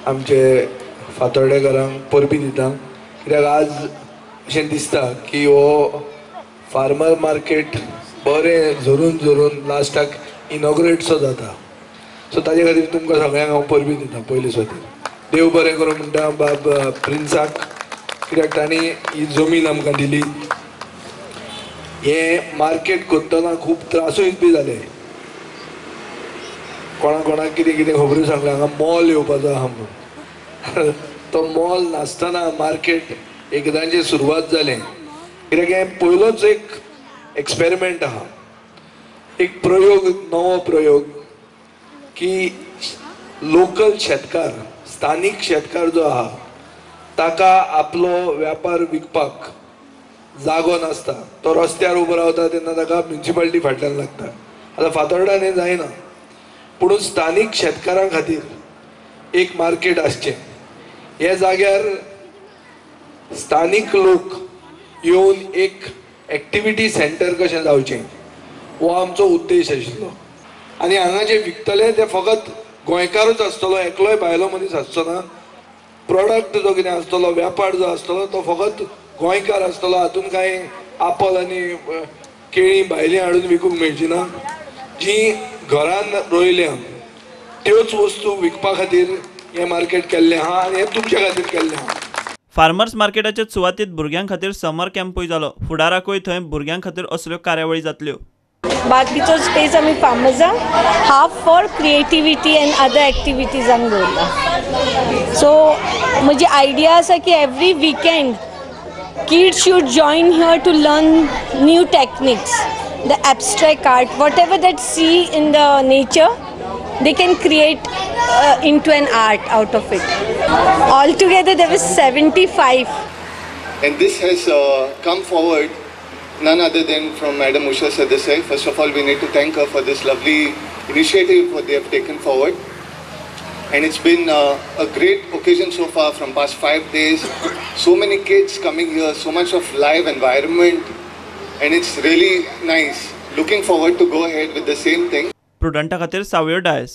आमचे फातोर्डेकारांक परबी दिता, कित्याक आज अशें दिसता की हो फार्मर मार्केट बरें झरून लास्टाक इनॉग्रेटसो जाता. सो ताजे खातीर तुमकां सगळ्यांक हांव परबी दिता पयले सुवातेर. देव बरें करूं म्हणटा बाब प्रिन्साक, कित्याक तांणी ही जमीन आमकां दिली. हे मार्केट करतना खूब त्रासूय बी जाले. कोणाक कितें कितें खबरो सांगले हांगा मॉल येवपाचो आहा म्हणून. तो मॉल नासतना मार्केट एकदांची सुरवात जालें. कित्याक हें पयलोच एक एक्सपेरिमेंट आहा, एक प्रयोग, नवो प्रयोग की लोकल शेतकार, स्थानीक शेतकार जो आहा ताका आपलो व्यापार विकपाक जागो नासता. तो रस्त्यार उबो रावता तेन्ना ताका म्युनिसिपालिटी फाटल्यान लागता. आतां फातोर्डान हें जायना, पूण स्थानीक शेतकारां खातीर एक मार्केट आसचें. ह्या जाग्यार स्थानीक लोक येवन एक एक्टिविटी सेंटर कशें जावचें हो आमचो उद्देश आशिल्लो. आनी हांगा जे विकतले ते फकत गोंयकारूच आसतलो, एकलोय भायलो मनीस आसचो ना. प्रोडक्ट जो कितें आसतलो, व्यापार जो आसतलो तो फकत गोंयकार आसतलो. हातून कांय आपोल आनी केळीं भायलीं हाडून विकूंक मेळची ना. जी घरान रोयल्या त्योच वस्तू विकपा खातीर हें मार्केट केल्लें आहा आनी हें तुमच्या खातीर केल्लें आहा. फार्मर्स मार्केटाचे सुवातेर भुरग्यां खातीर समर कॅम्पूय जालो. फुडाराकूय थंय भुरग्यां खातीर असल्यो कार्यावळी जातल्यो. बाकीचो स्पेस आमी फार्मर्सां half for creativity and other activities आमी दवरला. सो म्हजी आयडिया आसा की every weekend kids should join here to learn new techniques, the abstract art, whatever that see in the nature, they can create into an art out of it. Altogether there was 75. And this has come forward none other than from Madam Vijai Sardesai. First of all, we need to thank her for this lovely initiative what they have taken forward. And it's been a great occasion so far from past 5 days. So many kids coming here, so much of live environment, and it's really nice. Looking forward to go ahead with the same thing. Prudent खातीर सावयो डायस.